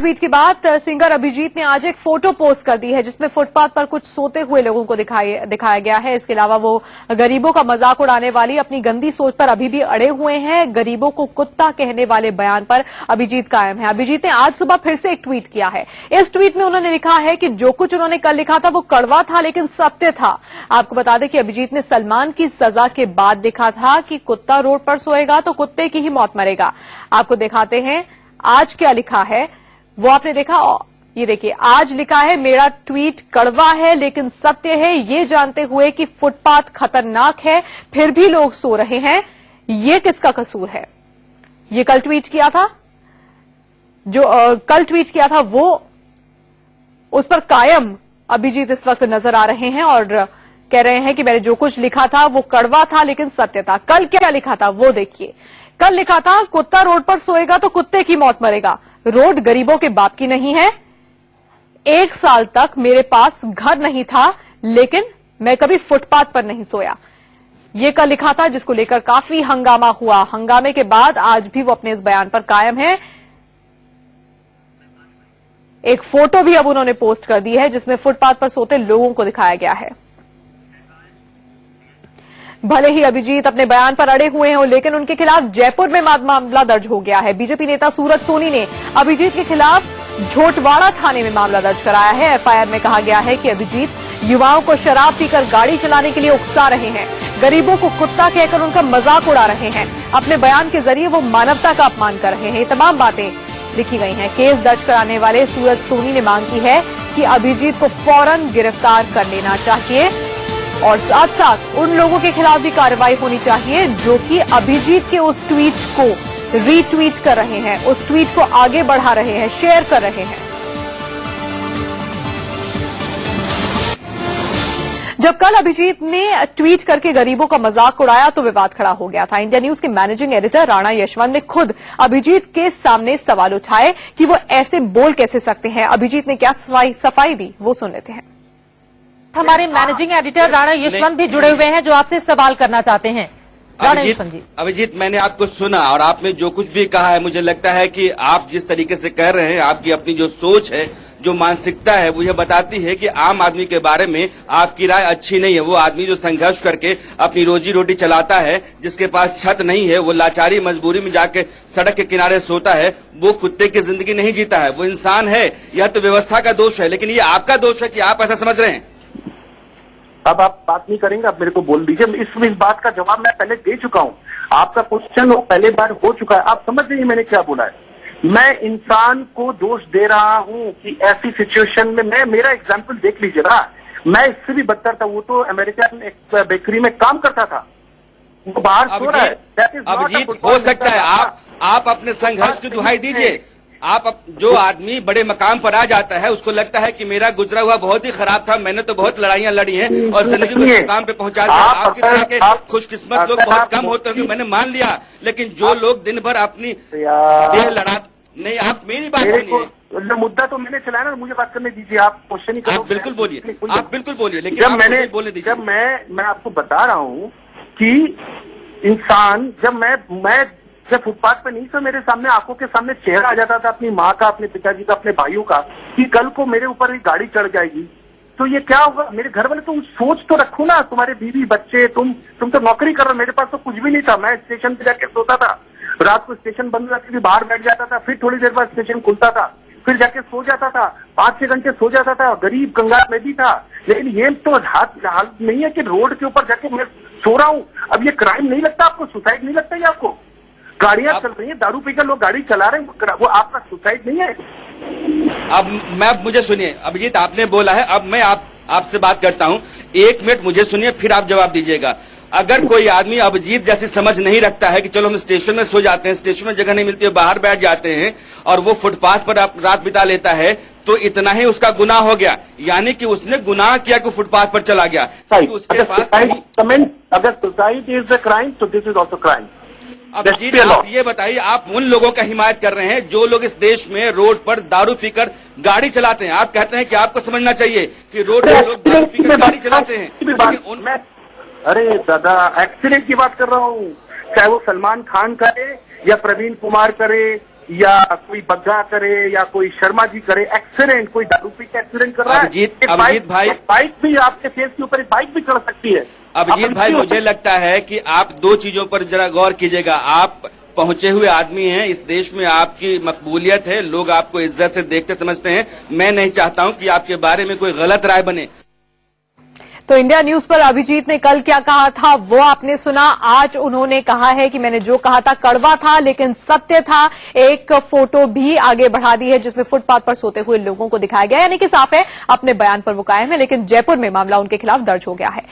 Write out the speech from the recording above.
Tweet के बाद singer Abhijit ने आज एक फोटो पोस्ट कर दी है जिसमें फुटपाथ पर कुछ सोते हुए लोगों को दिखाया गया है। इसके अलावा वो गरीबों का मजाक उड़ाने वाली अपनी गंदी सोच पर अभी भी अड़े हुए हैं। गरीबों को कुत्ता कहने वाले बयान पर अभिजीत कायम है। अभिजीत ने आज सुबह फिर से एक ट्वीट किया है। इस ट्वीट में उन्होंने लिखा है कि जो कुछ उन्होंने कल लिखा था वो कड़वा था लेकिन सत्य था। आपको बता दें कि अभिजीत ने सलमान की सजा के बाद लिखा था कि कुत्ता रोड पर सोएगा तो कुत्ते की ही मौत मरेगा। आपको दिखाते हैं आज क्या लिखा है, वो आपने देखा। ये देखिए, आज लिखा है, मेरा ट्वीट कड़वा है लेकिन सत्य है। ये जानते हुए कि फुटपाथ खतरनाक है फिर भी लोग सो रहे हैं, ये किसका कसूर है। ये कल ट्वीट किया था, जो कल ट्वीट किया था वो उस पर कायम अभिजीत इस वक्त नजर आ रहे हैं और कह रहे हैं कि मैंने जो कुछ लिखा था वो कड़वा था लेकिन सत्य था। कल क्या लिखा था वो देखिए। कल लिखा था, कुत्ता रोड पर सोएगा तो कुत्ते की मौत मरेगा। रोड गरीबों के बाप की नहीं है। 1 साल तक मेरे पास घर नहीं था लेकिन मैं कभी फुटपाथ पर नहीं सोया। ये कल लिखा था जिसको लेकर काफी हंगामा हुआ। हंगामे के बाद आज भी वो अपने इस बयान पर कायम है। एक फोटो भी अब उन्होंने पोस्ट कर दी है जिसमें फुटपाथ पर सोते लोगों को दिखाया गया है। भले ही अभिजीत अपने बयान पर अड़े हुए हों लेकिन उनके खिलाफ जयपुर में मामला दर्ज हो गया है। बीजेपी नेता सूरज सोनी ने अभिजीत के खिलाफ झोटवाड़ा थाने में मामला दर्ज कराया है। एफआईआर में कहा गया है कि अभिजीत युवाओं को शराब पीकर गाड़ी चलाने के लिए उकसा रहे हैं, गरीबों को कुत्ता कहकर उनका मजाक उड़ा रहे हैं, अपने बयान के जरिए वो मानवता का अपमान कर रहे हैं। ये तमाम बातें लिखी गई हैं। केस दर्ज कराने वाले सूरज सोनी ने मांग की है कि अभिजीत को फौरन गिरफ्तार कर लेना चाहिए और साथ साथ उन लोगों के खिलाफ भी कार्रवाई होनी चाहिए जो कि अभिजीत के उस ट्वीट को रीट्वीट कर रहे हैं, उस ट्वीट को आगे बढ़ा रहे हैं, शेयर कर रहे हैं। जब कल अभिजीत ने ट्वीट करके गरीबों का मजाक उड़ाया तो विवाद खड़ा हो गया था। इंडिया न्यूज के मैनेजिंग एडिटर राणा यशवंत ने खुद अभिजीत के सामने सवाल उठाए कि वो ऐसे बोल कैसे सकते हैं। अभिजीत ने क्या सफाई दी, वो सुन लेते हैं। हमारे मैनेजिंग एडिटर राणा यशवंत भी जुड़े हुए हैं जो आपसे सवाल करना चाहते हैं। राणा यशवंत जी। अभिजीत, मैंने आपको सुना और आपने जो कुछ भी कहा है, मुझे लगता है कि आप जिस तरीके से कह रहे हैं, आपकी अपनी जो सोच है, जो मानसिकता है, वो यह बताती है कि आम आदमी के बारे में आपकी राय अच्छी नहीं है। वो आदमी जो संघर्ष करके अपनी रोजी रोटी चलाता है, जिसके पास छत नहीं है, वो लाचारी मजबूरी में जाके सड़क के किनारे सोता है, वो कुत्ते की जिंदगी नहीं जीता है, वो इंसान है। यह तो व्यवस्था का दोष है, लेकिन ये आपका दोष है कि आप ऐसा समझ रहे हैं। अब आप बात नहीं करेंगे, आप मेरे को बोल दीजिए। इस बात का जवाब मैं पहले दे चुका हूं। आपका क्वेश्चन पहले बार हो चुका है, आप समझ रही मैंने क्या बोला है। मैं इंसान को दोष दे रहा हूं कि ऐसी सिचुएशन में मेरा एग्जाम्पल देख लीजिए ना, मैं इससे भी बदतर था। वो तो अमेरिकन एक बेकरी में काम करता था, वो बाहर सो रहा है। अभिजीत, हो सकता है आप अपने संघर्ष की दुहाई दीजिए। आप जो आदमी बड़े मकाम पर आ जाता है उसको लगता है कि मेरा गुजरा हुआ बहुत ही खराब था, मैंने तो बहुत लड़ाइयां लड़ी हैं और जिंदगी को मुकाम पे पहुंचा दिया। आपकी तरह के खुशकिस्मत लोग बहुत कम होते होंगे, मैंने मान लिया। लेकिन जो लोग दिन भर अपनी देह लड़ा, नहीं, आप मेरी बात सुनिए। मुद्दा तो मैंने चलाया ना, मुझे बात करने दीजिए। आप क्वेश्चन ही करो। बिल्कुल बोलिए, आप बिल्कुल बोलिए, लेकिन जब मैंने बोलने दीजिए। जब मैं आपको बता रहा हूँ कि इंसान जब फुटपाथ पे नहीं, तो मेरे सामने आंखों के सामने चेहरा आ जाता था अपनी माँ का, अपने पिताजी का, अपने भाइयों का, कि कल को मेरे ऊपर एक गाड़ी चढ़ जाएगी तो ये क्या होगा। मेरे घर वाले, तुम सोच तो रखो ना, तुम्हारे बीवी बच्चे, तुम तो नौकरी कर रहे हो, मेरे पास तो कुछ भी नहीं था। मैं स्टेशन पे जाके सोता था, रात को स्टेशन बंद हो जाती थी, बाहर बैठ जाता था, फिर थोड़ी देर बाद स्टेशन खुलता था, फिर जाके सो जाता था, 5-6 घंटे सो जाता था। गरीब कंगाल मैं भी था, लेकिन ये तो हालत नहीं है कि रोड के ऊपर जाके मैं सो रहा हूँ। अब ये क्राइम नहीं लगता आपको? सुसाइड नहीं लगता ये आपको? गाड़ियां चल रही हैं, दारू पीकर लोग गाड़ी चला रहे हैं, वो आपका सुसाइड नहीं है? अब मुझे सुनिए अभिजीत, आपने बोला है, अब मैं आपसे बात करता हूं। 1 मिनट मुझे सुनिए, फिर आप जवाब दीजिएगा। अगर कोई आदमी अभिजीत जैसी समझ नहीं रखता है कि चलो हम स्टेशन में सो जाते हैं, स्टेशन में जगह नहीं मिलती है, बाहर बैठ जाते हैं, और वो फुटपाथ पर रात बिता लेता है, तो इतना ही उसका गुनाह हो गया। यानी कि उसने गुनाह किया कि फुटपाथ पर चला गया। उसके पास अगर सुसाइड इज द क्राइम, तो this is also crime. Abhijit, आप ये बताइए, आप उन लोगों का हिमायत कर रहे हैं जो लोग इस देश में रोड पर दारू पीकर गाड़ी चलाते हैं। आप कहते हैं कि आपको समझना चाहिए कि रोड पर लोग दारू पीकर गाड़ी चलाते हैं। अरे दादा, एक्सीडेंट की बात कर रहा हूँ, चाहे वो सलमान खान करे या प्रवीण कुमार करे या कोई बग्गा करे या कोई शर्मा जी करे एक्सीडेंट, कोई दारू पी के एक्सीडेंट कर रहा है। अभिजीत भाई, बाइक भी आपके फेस के ऊपर एक बाइक भी चढ़ सकती है। अभिजीत भाई, मुझे लगता है कि आप दो चीजों पर जरा गौर कीजिएगा। आप पहुंचे हुए आदमी हैं, इस देश में आपकी मकबूलियत है, लोग आपको इज्जत से देखते समझते हैं। मैं नहीं चाहता हूं कि आपके बारे में कोई गलत राय बने। तो इंडिया न्यूज पर अभिजीत ने कल क्या कहा था वो आपने सुना। आज उन्होंने कहा है कि मैंने जो कहा था कड़वा था लेकिन सत्य था। एक फोटो भी आगे बढ़ा दी है जिसमें फुटपाथ पर सोते हुए लोगों को दिखाया गया, यानी कि साफ है अपने बयान पर वो कायम है, लेकिन जयपुर में मामला उनके खिलाफ दर्ज हो गया है।